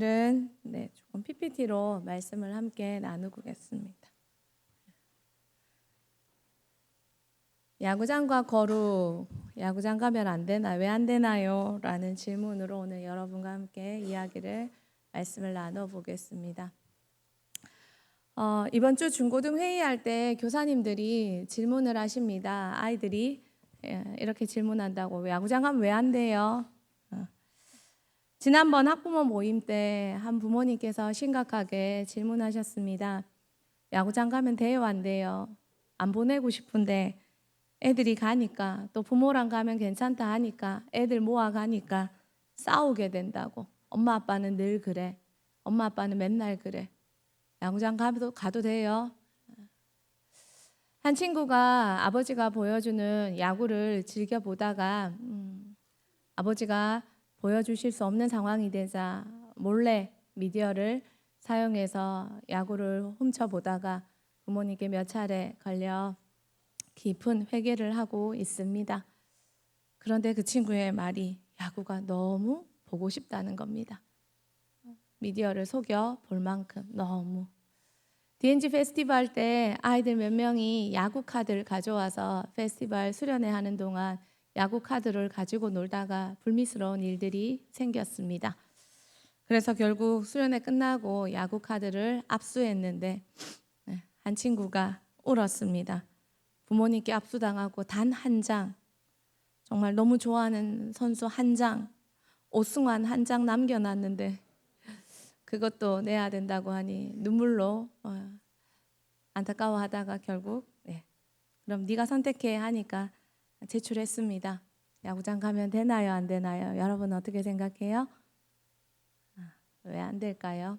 조금 PPT로 말씀을 함께 나누겠습니다. 야구장과 거룩, 야구장 가면 안 되나, 왜 안 되나요? 라는 질문으로 오늘 여러분과 함께 말씀을 나눠보겠습니다. 이번 주 중고등 회의할 때 교사님들이 질문을 하십니다. 아이들이 이렇게 질문한다고, 야구장 가면 왜 안 돼요? 지난번 학부모 모임 때 한 부모님께서 심각하게 질문하셨습니다. 야구장 가면 돼요, 안 돼요? 안 보내고 싶은데 애들이 가니까, 또 부모랑 가면 괜찮다 하니까 애들 모아 가니까 싸우게 된다고. 엄마 아빠는 늘 그래. 엄마 아빠는 맨날 그래. 야구장 가도 돼요? 한 친구가 아버지가 보여주는 야구를 즐겨보다가 아버지가 보여주실 수 없는 상황이 되자 몰래 미디어를 사용해서 야구를 훔쳐보다가 부모님께 몇 차례 걸려 깊은 회개를 하고 있습니다. 그런데 그 친구의 말이 야구가 너무 보고 싶다는 겁니다. 미디어를 속여 볼 만큼 너무. DNG 페스티벌 때 아이들 몇 명이 야구 카드를 가져와서 페스티벌 수련회 하는 동안 야구 카드를 가지고 놀다가 불미스러운 일들이 생겼습니다. 그래서 결국 수련회 끝나고 야구 카드를 압수했는데 한 친구가 울었습니다. 부모님께 압수당하고 단 한 장, 정말 너무 좋아하는 선수 한 장, 오승환 한 장 남겨놨는데 그것도 내야 된다고 하니 눈물로 안타까워하다가 결국 그럼 네가 선택해 하니까 제출했습니다. 야구장 가면 되나요, 안 되나요? 여러분 어떻게 생각해요? 왜 안 될까요?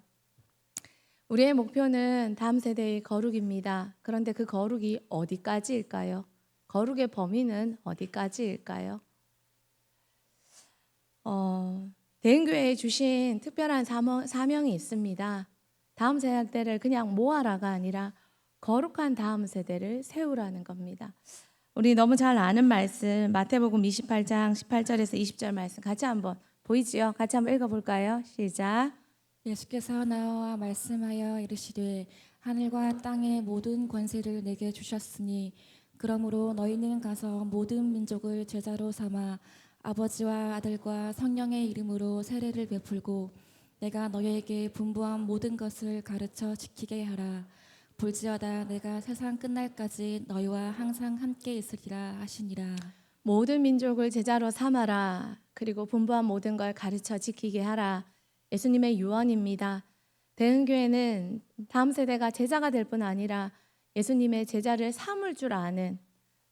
우리의 목표는 다음 세대의 거룩입니다. 그런데 그 거룩이 어디까지일까요? 거룩의 범위는 어디까지일까요? 대흥교회에 주신 특별한 사명이 있습니다. 다음 세대를 그냥 모아라가 아니라 거룩한 다음 세대를 세우라는 겁니다. 우리 너무 잘 아는 말씀 마태복음 28장 18절에서 20절 말씀 같이 한번 보이지요? 같이 한번 읽어볼까요? 시작. 예수께서 나와 말씀하여 이르시되 하늘과 땅의 모든 권세를 내게 주셨으니 그러므로 너희는 가서 모든 민족을 제자로 삼아 아버지와 아들과 성령의 이름으로 세례를 베풀고 내가 너희에게 분부한 모든 것을 가르쳐 지키게 하라. 볼지어다 내가 세상 끝날까지 너희와 항상 함께 있으리라 하시니라. 모든 민족을 제자로 삼아라. 그리고 분부한 모든 걸 가르쳐 지키게 하라. 예수님의 유언입니다. 대흥교회는 다음 세대가 제자가 될 뿐 아니라 예수님의 제자를 삼을 줄 아는,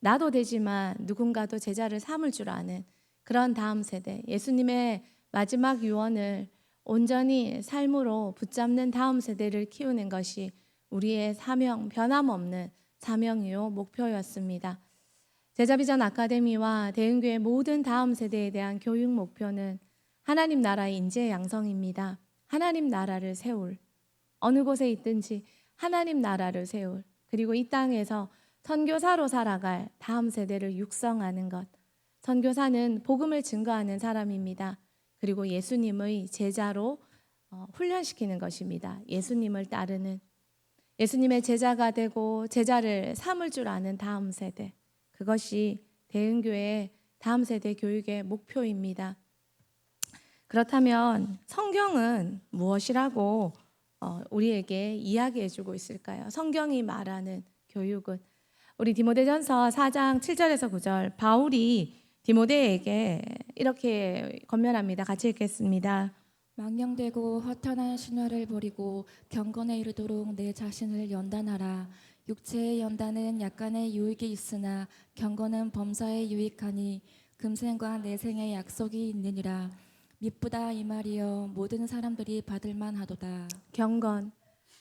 나도 되지만 누군가도 제자를 삼을 줄 아는 그런 다음 세대, 예수님의 마지막 유언을 온전히 삶으로 붙잡는 다음 세대를 키우는 것이 우리의 사명, 변함없는 사명이요 목표였습니다. 제자비전 아카데미와 대흥교회 모든 다음 세대에 대한 교육 목표는 하나님 나라의 인재 양성입니다. 하나님 나라를 세울, 어느 곳에 있든지 하나님 나라를 세울, 그리고 이 땅에서 선교사로 살아갈 다음 세대를 육성하는 것. 선교사는 복음을 증거하는 사람입니다. 그리고 예수님의 제자로 훈련시키는 것입니다. 예수님을 따르는, 예수님의 제자가 되고 제자를 삼을 줄 아는 다음 세대. 그것이 대흥교회의 다음 세대 교육의 목표입니다. 그렇다면 성경은 무엇이라고 우리에게 이야기해주고 있을까요? 성경이 말하는 교육은 우리 디모데전서 4장 7절에서 9절 바울이 디모데에게 이렇게 권면합니다. 같이 읽겠습니다. 망령되고 허탄한 신화를 버리고 경건에 이르도록 내 자신을 연단하라. 육체의 연단은 약간의 유익이 있으나 경건은 범사에 유익하니 금생과 내생의 약속이 있느니라. 미쁘다 이 말이여 모든 사람들이 받을 만하도다. 경건,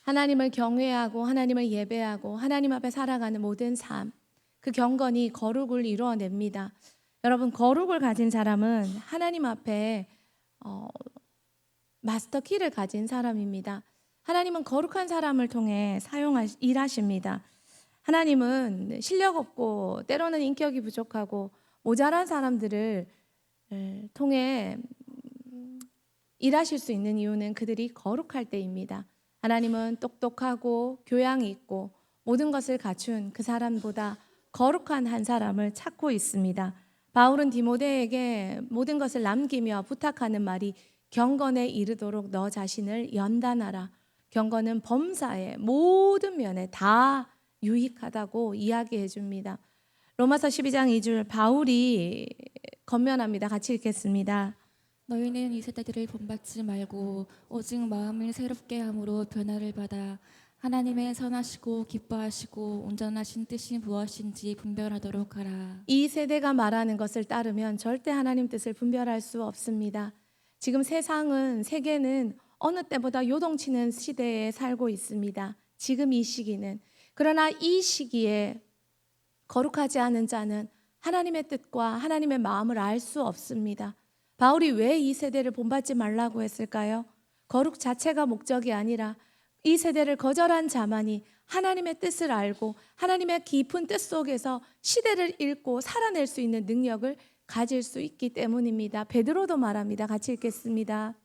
하나님을 경외하고 하나님을 예배하고 하나님 앞에 살아가는 모든 삶, 그 경건이 거룩을 이루어냅니다. 여러분, 거룩을 가진 사람은 하나님 앞에 마스터 키를 가진 사람입니다. 하나님은 거룩한 사람을 통해 일하십니다. 하나님은 실력 없고 때로는 인격이 부족하고 모자란 사람들을 통해 일하실 수 있는 이유는 그들이 거룩할 때입니다. 하나님은 똑똑하고 교양이 있고 모든 것을 갖춘 그 사람보다 거룩한 한 사람을 찾고 있습니다. 바울은 디모데에게 모든 것을 남기며 부탁하는 말이 경건에 이르도록 너 자신을 연단하라. 경건은 범사의 모든 면에 다 유익하다고 이야기해 줍니다. 로마서 12장 2절 바울이 건면합니다. 같이 읽겠습니다. 너희는 이 세대들을 본받지 말고 오직 마음을 새롭게 함으로 변화를 받아 하나님의 선하시고 기뻐하시고 온전하신 뜻이 무엇인지 분별하도록 하라. 이 세대가 말하는 것을 따르면 절대 하나님 뜻을 분별할 수 없습니다. 지금 세계는 어느 때보다 요동치는 시대에 살고 있습니다. 지금 이 시기는. 그러나 이 시기에 거룩하지 않은 자는 하나님의 뜻과 하나님의 마음을 알 수 없습니다. 바울이 왜 이 세대를 본받지 말라고 했을까요? 거룩 자체가 목적이 아니라 이 세대를 거절한 자만이 하나님의 뜻을 알고 하나님의 깊은 뜻 속에서 시대를 읽고 살아낼 수 있는 능력을 가질 수 있기 때문입니다. 베드로도 말합니다. 같이 읽겠습니다.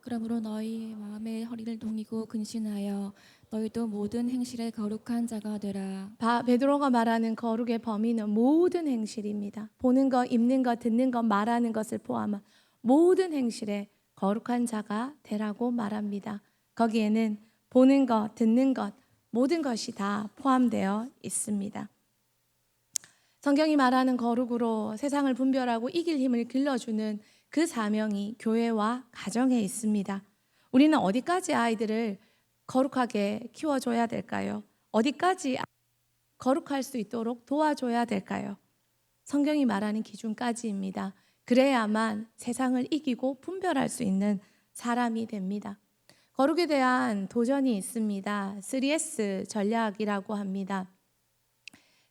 그러므로 너희 마음의 허리를 동이고 근신하여 너희도 모든 행실에 거룩한 자가 되라. 베드로가 말하는 거룩의 범위는 모든 행실입니다. 보는 것, 입는 것, 듣는 것, 말하는 것을 포함한 모든 행실에 거룩한 자가 되라고 말합니다. 거기에는 보는 것, 듣는 것, 모든 것이 다 포함되어 있습니다. 성경이 말하는 거룩으로 세상을 분별하고 이길 힘을 길러주는 그 사명이 교회와 가정에 있습니다. 우리는 어디까지 아이들을 거룩하게 키워줘야 될까요? 어디까지 거룩할 수 있도록 도와줘야 될까요? 성경이 말하는 기준까지입니다. 그래야만 세상을 이기고 분별할 수 있는 사람이 됩니다. 거룩에 대한 도전이 있습니다. 3S 전략이라고 합니다.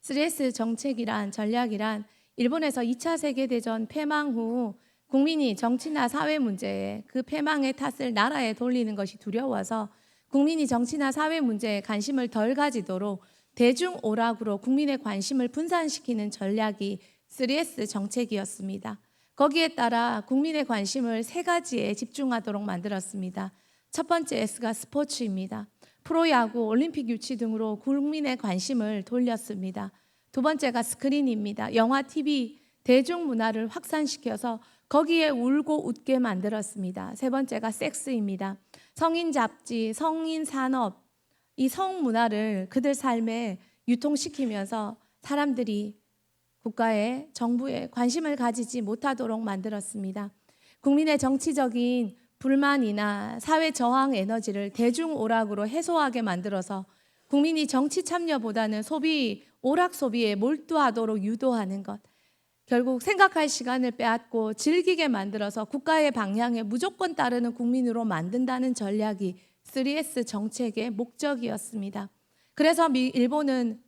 3S 정책이란 전략이란 일본에서 2차 세계대전 패망 후 국민이 정치나 사회 문제에 그 패망의 탓을 나라에 돌리는 것이 두려워서 국민이 정치나 사회 문제에 관심을 덜 가지도록 대중 오락으로 국민의 관심을 분산시키는 전략이 3S 정책이었습니다. 거기에 따라 국민의 관심을 세 가지에 집중하도록 만들었습니다. 첫 번째 S가 스포츠입니다. 프로야구, 올림픽 유치 등으로 국민의 관심을 돌렸습니다. 두 번째가 스크린입니다. 영화, TV, 대중문화를 확산시켜서 거기에 울고 웃게 만들었습니다. 세 번째가 섹스입니다. 성인 잡지, 성인 산업, 이 성문화를 그들 삶에 유통시키면서 사람들이 국가에, 정부에 관심을 가지지 못하도록 만들었습니다. 국민의 정치적인 불만이나 사회 저항 에너지를 대중 오락으로 해소하게 만들어서 국민이 정치 참여보다는 오락 소비에 몰두하도록 유도하는 것. 결국 생각할 시간을 빼앗고 즐기게 만들어서 국가의 방향에 무조건 따르는 국민으로 만든다는 전략이 3S 정책의 목적이었습니다. 그래서 일본은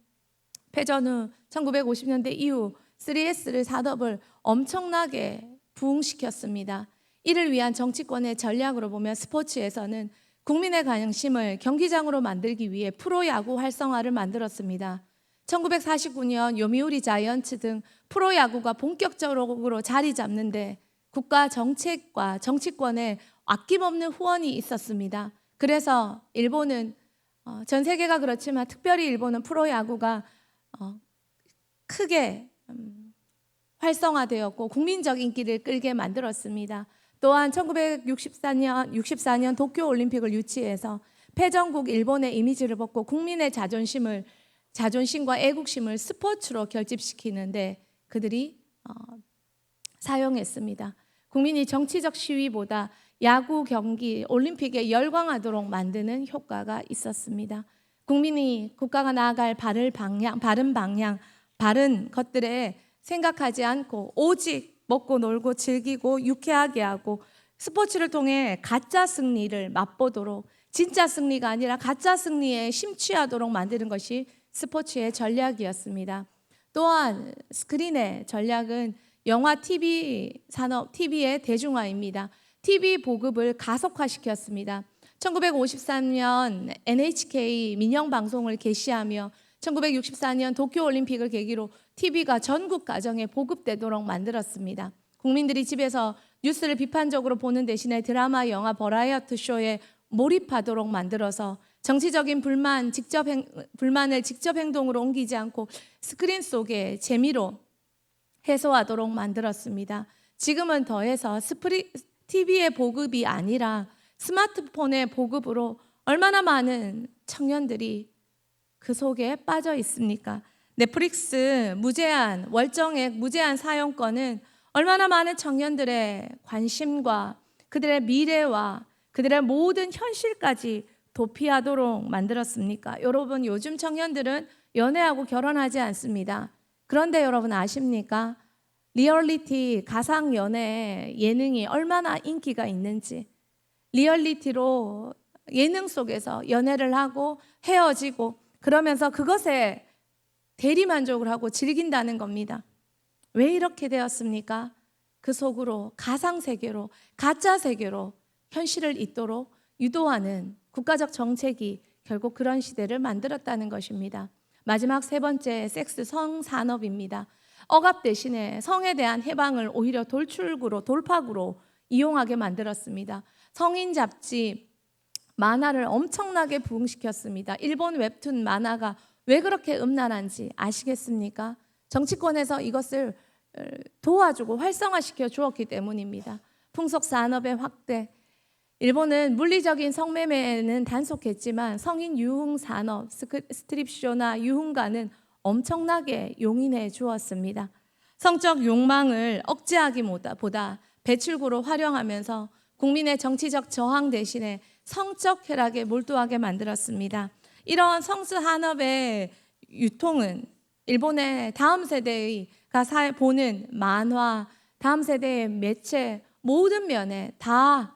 패전 후 1950년대 이후 3S를 산업을 엄청나게 부흥시켰습니다. 이를 위한 정치권의 전략으로 보면 스포츠에서는 국민의 관심을 경기장으로 만들기 위해 프로야구 활성화를 만들었습니다. 1949년 요미우리 자이언츠 등 프로야구가 본격적으로 자리 잡는데 국가 정책과 정치권에 아낌없는 후원이 있었습니다. 그래서 일본은 전 세계가 그렇지만 특별히 일본은 프로야구가 크게 활성화되었고 국민적 인기를 끌게 만들었습니다. 또한 1964년 도쿄올림픽을 유치해서 패전국 일본의 이미지를 벗고 국민의 자존심과 애국심을 스포츠로 결집시키는데 그들이 사용했습니다. 국민이 정치적 시위보다 야구 경기, 올림픽에 열광하도록 만드는 효과가 있었습니다. 국민이 국가가 나아갈 바른 방향, 바른 것들에 생각하지 않고 오직 먹고 놀고 즐기고 유쾌하게 하고 스포츠를 통해 가짜 승리를 맛보도록 진짜 승리가 아니라 가짜 승리에 심취하도록 만드는 것이 스포츠의 전략이었습니다. 또한 스크린의 전략은 영화, TV 산업, TV의 대중화입니다. TV 보급을 가속화시켰습니다. 1953년 NHK 민영방송을 개시하며 1964년 도쿄올림픽을 계기로 TV가 전국 가정에 보급되도록 만들었습니다. 국민들이 집에서 뉴스를 비판적으로 보는 대신에 드라마, 영화, 버라이어티 쇼에 몰입하도록 만들어서 정치적인 불만을 직접 행동으로 옮기지 않고 스크린 속에 재미로 해소하도록 만들었습니다. 지금은 더해서 TV의 보급이 아니라 스마트폰의 보급으로 얼마나 많은 청년들이 그 속에 빠져 있습니까? 넷플릭스 무제한, 월정액 무제한 사용권은 얼마나 많은 청년들의 관심과 그들의 미래와 그들의 모든 현실까지 도피하도록 만들었습니까? 여러분, 요즘 청년들은 연애하고 결혼하지 않습니다. 그런데 여러분 아십니까? 리얼리티 가상 연애 예능이 얼마나 인기가 있는지, 리얼리티로 예능 속에서 연애를 하고 헤어지고 그러면서 그것에 대리만족을 하고 즐긴다는 겁니다. 왜 이렇게 되었습니까? 그 속으로 가상 세계로, 가짜 세계로 현실을 잊도록 유도하는 국가적 정책이 결국 그런 시대를 만들었다는 것입니다. 마지막 세 번째, 섹스 성산업입니다. 억압 대신에 성에 대한 해방을 오히려 돌파구로 이용하게 만들었습니다. 성인 잡지, 만화를 엄청나게 부흥시켰습니다. 일본 웹툰 만화가 왜 그렇게 음란한지 아시겠습니까? 정치권에서 이것을 도와주고 활성화시켜 주었기 때문입니다. 풍속 산업의 확대, 일본은 물리적인 성매매는 단속했지만 성인 유흥 산업, 스트립쇼나 유흥가는 엄청나게 용인해 주었습니다. 성적 욕망을 억제하기보다 배출구로 활용하면서 국민의 정치적 저항 대신에 성적 쾌락에 몰두하게 만들었습니다. 이러한 성수 산업의 유통은 일본의 다음 세대가 보는 만화, 다음 세대의 매체 모든 면에 다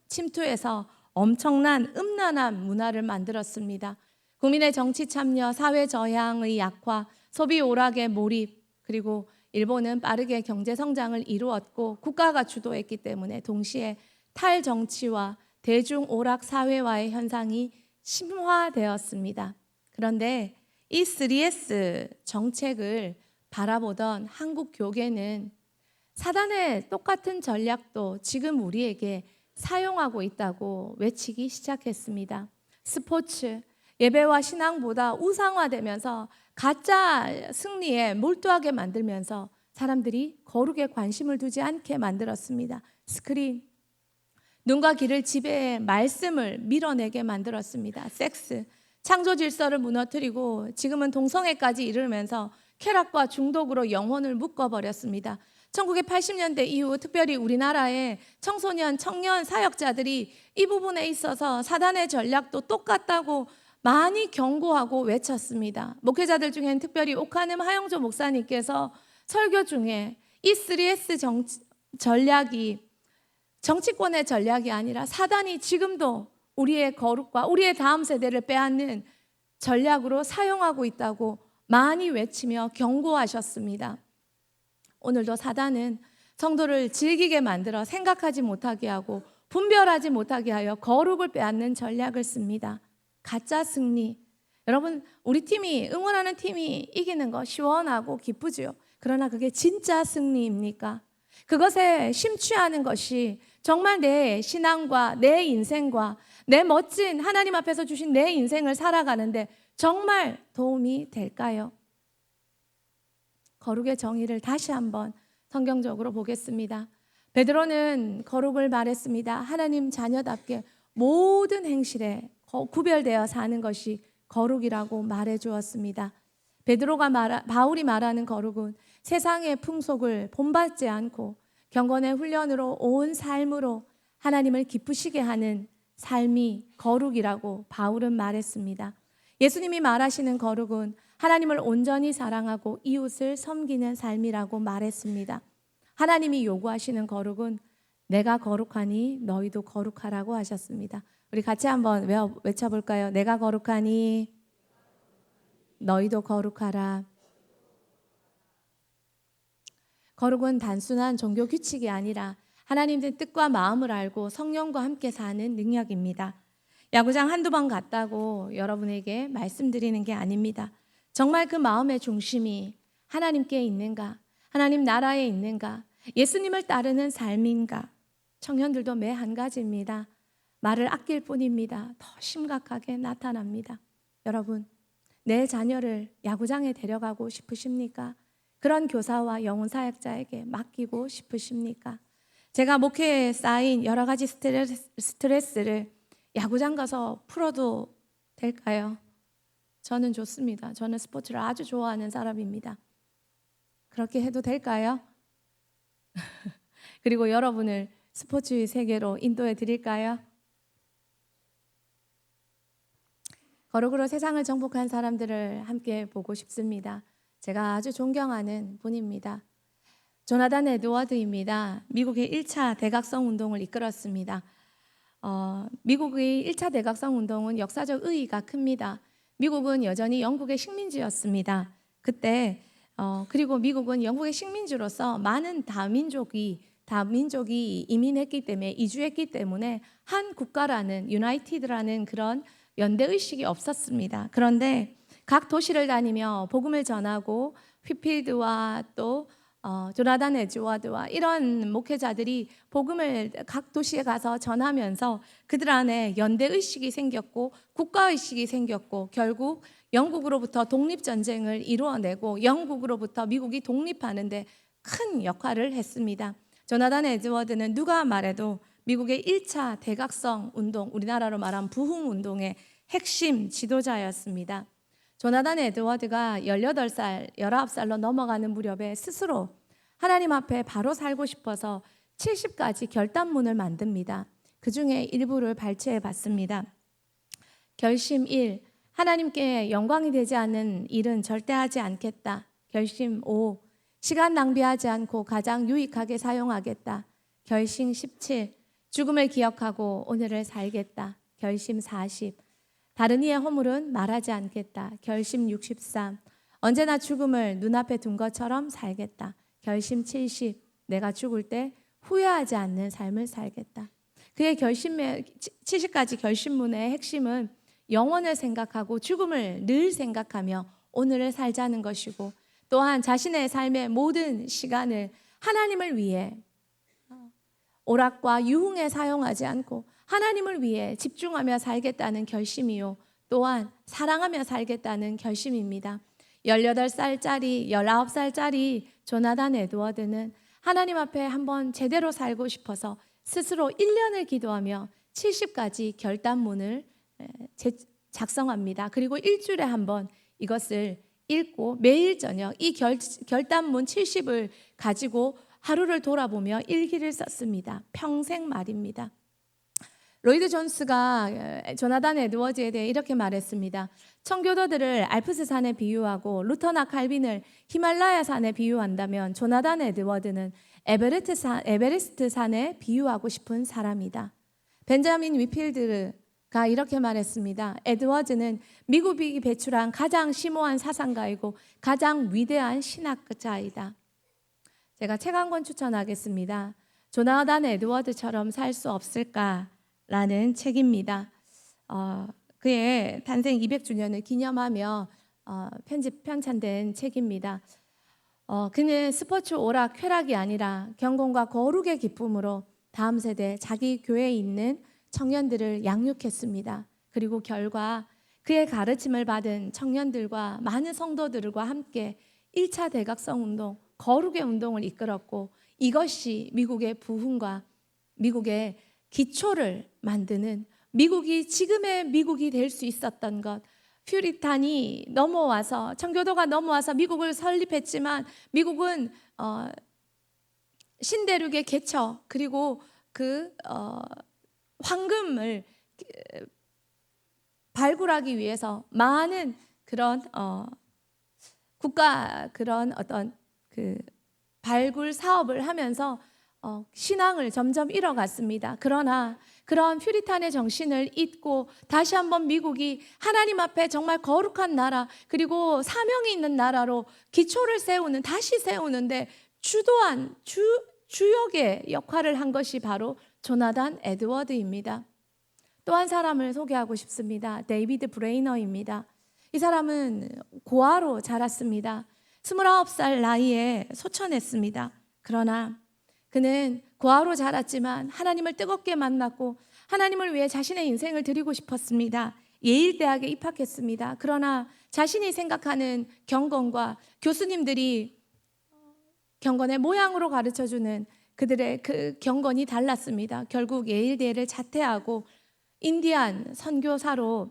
침투해서 엄청난 음란한 문화를 만들었습니다. 국민의 정치 참여, 사회 저향의 약화, 소비 오락의 몰입, 그리고 일본은 빠르게 경제 성장을 이루었고 국가가 주도했기 때문에 동시에 탈정치와 대중 오락 사회화의 현상이 심화되었습니다. 그런데 이 3S 정책을 바라보던 한국 교계는 사단의 똑같은 전략도 지금 우리에게 사용하고 있다고 외치기 시작했습니다. 스포츠, 예배와 신앙보다 우상화되면서 가짜 승리에 몰두하게 만들면서 사람들이 거룩에 관심을 두지 않게 만들었습니다. 스크린, 눈과 귀를 지배해 말씀을 밀어내게 만들었습니다. 섹스, 창조 질서를 무너뜨리고 지금은 동성애까지 이르면서 쾌락과 중독으로 영혼을 묶어버렸습니다. 1980년대 이후 특별히 우리나라의 청소년, 청년 사역자들이 이 부분에 있어서 사단의 전략도 똑같다고 많이 경고하고 외쳤습니다. 목회자들 중엔 특별히 오카넴 하영조 목사님께서 설교 중에 이 3S 전략이 정치권의 전략이 아니라 사단이 지금도 우리의 거룩과 우리의 다음 세대를 빼앗는 전략으로 사용하고 있다고 많이 외치며 경고하셨습니다. 오늘도 사단은 성도를 즐기게 만들어 생각하지 못하게 하고 분별하지 못하게 하여 거룩을 빼앗는 전략을 씁니다. 가짜 승리. 여러분, 우리 팀이 응원하는 팀이 이기는 거 시원하고 기쁘죠. 그러나 그게 진짜 승리입니까? 그것에 심취하는 것이 정말 내 신앙과 내 인생과 내 멋진 하나님 앞에서 주신 내 인생을 살아가는데 정말 도움이 될까요? 거룩의 정의를 다시 한번 성경적으로 보겠습니다. 베드로는 거룩을 말했습니다. 하나님 자녀답게 모든 행실에 구별되어 사는 것이 거룩이라고 말해 주었습니다. 바울이 말하는 거룩은 세상의 풍속을 본받지 않고 경건의 훈련으로 온 삶으로 하나님을 기쁘시게 하는 삶이 거룩이라고 바울은 말했습니다. 예수님이 말하시는 거룩은 하나님을 온전히 사랑하고 이웃을 섬기는 삶이라고 말했습니다. 하나님이 요구하시는 거룩은 내가 거룩하니 너희도 거룩하라고 하셨습니다. 우리 같이 한번 외쳐볼까요? 내가 거룩하니 너희도 거룩하라. 거룩은 단순한 종교 규칙이 아니라 하나님의 뜻과 마음을 알고 성령과 함께 사는 능력입니다. 야구장 한두 번 갔다고 여러분에게 말씀드리는 게 아닙니다. 정말 그 마음의 중심이 하나님께 있는가? 하나님 나라에 있는가? 예수님을 따르는 삶인가? 청년들도 매 한 가지입니다. 말을 아낄 뿐입니다. 더 심각하게 나타납니다. 여러분, 내 자녀를 야구장에 데려가고 싶으십니까? 그런 교사와 영혼사역자에게 맡기고 싶으십니까? 제가 목회에 쌓인 여러 가지 스트레스를 야구장 가서 풀어도 될까요? 저는 좋습니다. 저는 스포츠를 아주 좋아하는 사람입니다. 그렇게 해도 될까요? 그리고 여러분을 스포츠의 세계로 인도해 드릴까요? 거룩으로 세상을 정복한 사람들을 함께 보고 싶습니다. 제가 아주 존경하는 분입니다. 조나단 에드워드입니다. 미국의 1차 대각성 운동을 이끌었습니다. 미국의 1차 대각성 운동은 역사적 의의가 큽니다. 미국은 여전히 영국의 식민지였습니다. 그때 그리고 미국은 영국의 식민지로서 많은 다민족이 이민했기 때문에 이주했기 때문에 한 국가라는 유나이티드라는 그런 연대의식이 없었습니다. 그런데 각 도시를 다니며 복음을 전하고 휘필드와 또 조나단 에드워드와 이런 목회자들이 복음을 각 도시에 가서 전하면서 그들 안에 연대의식이 생겼고 국가의식이 생겼고 결국 영국으로부터 독립전쟁을 이루어내고 영국으로부터 미국이 독립하는데 큰 역할을 했습니다. 조나단 에드워드는 누가 말해도 미국의 1차 대각성 운동, 우리나라로 말하면 부흥 운동의 핵심 지도자였습니다. 조나단 에드워드가 18살, 19살로 넘어가는 무렵에 스스로 하나님 앞에 바로 살고 싶어서 70가지 결단문을 만듭니다. 그 중에 일부를 발췌해 봤습니다. 결심 1, 하나님께 영광이 되지 않는 일은 절대 하지 않겠다. 결심 5, 시간 낭비하지 않고 가장 유익하게 사용하겠다. 결심 17, 죽음을 기억하고 오늘을 살겠다. 결심 40, 다른 이의 허물은 말하지 않겠다. 결심 63, 언제나 죽음을 눈앞에 둔 것처럼 살겠다. 결심 70, 내가 죽을 때 후회하지 않는 삶을 살겠다. 그의 70가지 결심문의 핵심은 영원을 생각하고 죽음을 늘 생각하며 오늘을 살자는 것이고 또한 자신의 삶의 모든 시간을 하나님을 위해 오락과 유흥에 사용하지 않고 하나님을 위해 집중하며 살겠다는 결심이요. 또한 사랑하며 살겠다는 결심입니다. 18살짜리, 19살짜리 조나단 에드워드는 하나님 앞에 한번 제대로 살고 싶어서 스스로 1년을 기도하며 70가지 결단문을 작성합니다. 그리고 일주일에 한번 이것을 읽고 매일 저녁 이 결단문 70을 가지고 하루를 돌아보며 일기를 썼습니다. 평생 말입니다. 로이드 존스가 조나단 에드워즈에 대해 이렇게 말했습니다. 청교도들을 알프스 산에 비유하고 루터나 칼빈을 히말라야 산에 비유한다면 조나단 에드워드는 에베레스트 산에 비유하고 싶은 사람이다. 벤자민 위필드가 이렇게 말했습니다. 에드워즈는 미국이 배출한 가장 심오한 사상가이고 가장 위대한 신학자이다. 제가 책 한 권 추천하겠습니다. 조나단 에드워드처럼 살 수 없을까라는 책입니다. 그의 탄생 200주년을 기념하며 편찬된 책입니다. 그는 스포츠 오락 쾌락이 아니라 경건과 거룩의 기쁨으로 다음 세대 자기 교회에 있는 청년들을 양육했습니다. 그리고 결과 그의 가르침을 받은 청년들과 많은 성도들과 함께 1차 대각성 운동, 거룩의 운동을 이끌었고 이것이 미국의 부흥과 미국의 기초를 만드는 미국이 지금의 미국이 될 수 있었던 것, 퓨리탄이 넘어와서 청교도가 넘어와서 미국을 설립했지만 미국은 신대륙의 개처 그리고 그 황금을 발굴하기 위해서 많은 그런 국가 그런 어떤 그 발굴 사업을 하면서 신앙을 점점 잃어갔습니다. 그러나 그런 퓨리탄의 정신을 잊고 다시 한번 미국이 하나님 앞에 정말 거룩한 나라 그리고 사명이 있는 나라로 기초를 세우는 다시 세우는데 주도한 주역의 역할을 한 것이 바로 조나단 에드워드입니다. 또 한 사람을 소개하고 싶습니다. 데이비드 브레이너입니다. 이 사람은 고아로 자랐습니다. 29살 나이에 소천했습니다. 그러나 그는 고아로 자랐지만 하나님을 뜨겁게 만났고 하나님을 위해 자신의 인생을 드리고 싶었습니다. 예일대학에 입학했습니다. 그러나 자신이 생각하는 경건과 교수님들이 경건의 모양으로 가르쳐주는 그들의 그 경건이 달랐습니다. 결국 예일대를 자퇴하고 인디안 선교사로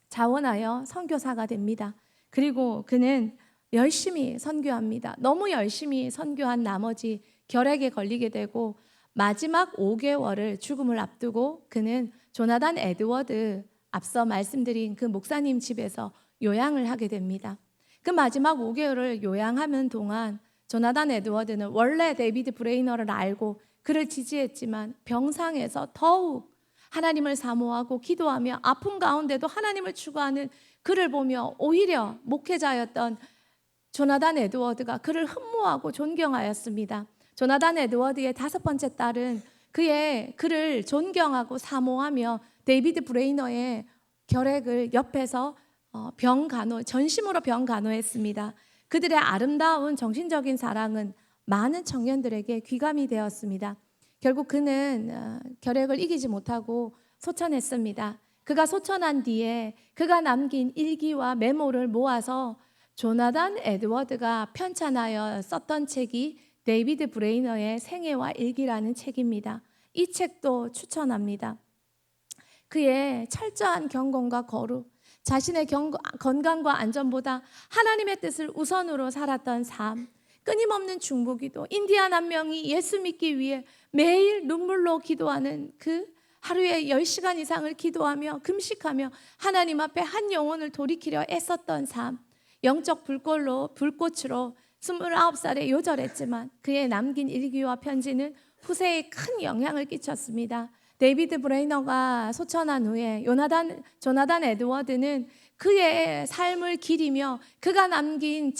자원하여 선교사가 됩니다. 그리고 그는 열심히 선교합니다. 너무 열심히 선교한 나머지 결핵에 걸리게 되고 마지막 5개월을 죽음을 앞두고 그는 조나단 에드워드, 앞서 말씀드린 그 목사님 집에서 요양을 하게 됩니다. 그 마지막 5개월을 요양하는 동안 조나단 에드워드는 원래 데이비드 브레이너를 알고 그를 지지했지만 병상에서 더욱 하나님을 사모하고 기도하며 아픔 가운데도 하나님을 추구하는 그를 보며 오히려 목회자였던 조나단 에드워드가 그를 흠모하고 존경하였습니다. 조나단 에드워드의 5번째 딸은 그를 존경하고 사모하며 데이비드 브레이너의 결핵을 옆에서 전심으로 병간호했습니다. 그들의 아름다운 정신적인 사랑은 많은 청년들에게 귀감이 되었습니다. 결국 그는 결핵을 이기지 못하고 소천했습니다. 그가 소천한 뒤에 그가 남긴 일기와 메모를 모아서 조나단 에드워드가 편찬하여 썼던 책이 데이비드 브레이너의 생애와 일기라는 책입니다. 이 책도 추천합니다. 그의 철저한 경건과 거룩, 자신의 건강과 안전보다 하나님의 뜻을 우선으로 살았던 삶, 끊임없는 중보기도, 인디안 한 명이 예수 믿기 위해 매일 눈물로 기도하는 그 하루에 10시간 이상을 기도하며 금식하며 하나님 앞에 한 영혼을 돌이키려 애썼던 삶, 영적 불꽃으로 29살에 요절했지만 그의 남긴 일기와 편지는 후세에 큰 영향을 끼쳤습니다. 데이비드 브레이너가 소천한 후에 조나단 에드워드는 그의 삶을 기리며 그가 남긴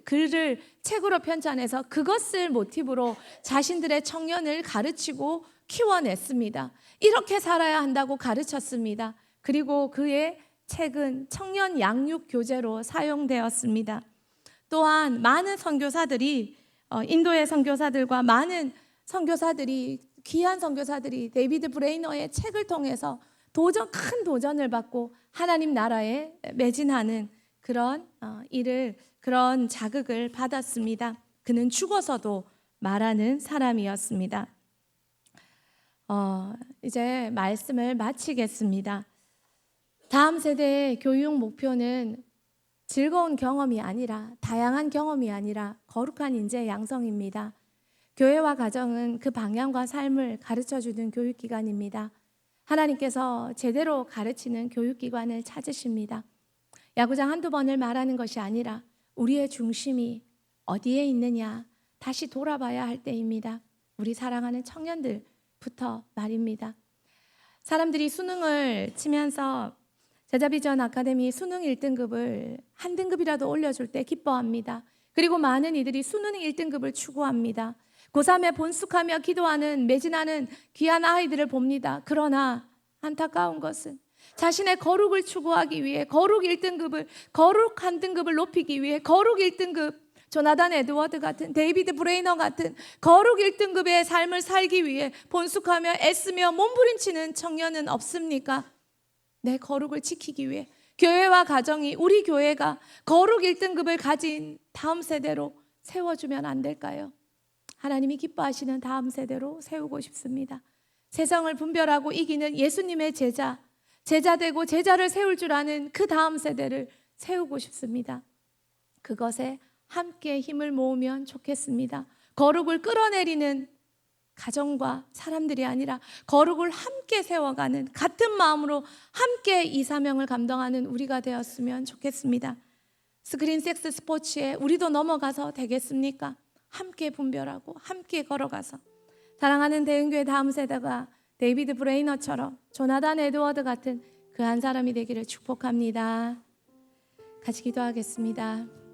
글을 책으로 편찬해서 그것을 모티브로 자신들의 청년을 가르치고 키워냈습니다. 이렇게 살아야 한다고 가르쳤습니다. 그리고 그의 책은 청년 양육 교재로 사용되었습니다. 또한 많은 선교사들이 인도의 선교사들과 많은 선교사들이 귀한 선교사들이 데이비드 브레이너의 책을 통해서 큰 도전을 받고 하나님 나라에 매진하는 그런 그런 자극을 받았습니다. 그는 죽어서도 말하는 사람이었습니다. 이제 말씀을 마치겠습니다. 다음 세대의 교육 목표는 즐거운 경험이 아니라 다양한 경험이 아니라 거룩한 인재 양성입니다. 교회와 가정은 그 방향과 삶을 가르쳐주는 교육기관입니다. 하나님께서 제대로 가르치는 교육기관을 찾으십니다. 야구장 한두 번을 말하는 것이 아니라 우리의 중심이 어디에 있느냐 다시 돌아봐야 할 때입니다. 우리 사랑하는 청년들부터 말입니다. 사람들이 수능을 치면서 제자비전 아카데미 수능 1등급을 한 등급이라도 올려줄 때 기뻐합니다. 그리고 많은 이들이 수능 1등급을 추구합니다. 고3에 본숙하며 기도하는 매진하는 귀한 아이들을 봅니다. 그러나 안타까운 것은 자신의 거룩을 추구하기 위해 거룩 1등급을 거룩 한 등급을 높이기 위해 거룩 1등급 조나단 에드워드 같은 데이비드 브레이너 같은 거룩 1등급의 삶을 살기 위해 본숙하며 애쓰며 몸부림치는 청년은 없습니까? 내 거룩을 지키기 위해 교회와 가정이 우리 교회가 거룩 1등급을 가진 다음 세대로 세워주면 안 될까요? 하나님이 기뻐하시는 다음 세대로 세우고 싶습니다. 세상을 분별하고 이기는 예수님의 제자 되고 제자를 세울 줄 아는 그 다음 세대를 세우고 싶습니다. 그것에 함께 힘을 모으면 좋겠습니다. 거룩을 끌어내리는 가정과 사람들이 아니라 거룩을 함께 세워가는 같은 마음으로 함께 이 사명을 감당하는 우리가 되었으면 좋겠습니다. 스크린 섹스 스포츠에 우리도 넘어가서 되겠습니까? 함께 분별하고 함께 걸어가서 사랑하는 대흥교회 다음 세대가 데이비드 브레이너처럼 조나단 에드워드 같은 그 한 사람이 되기를 축복합니다. 같이 기도하겠습니다.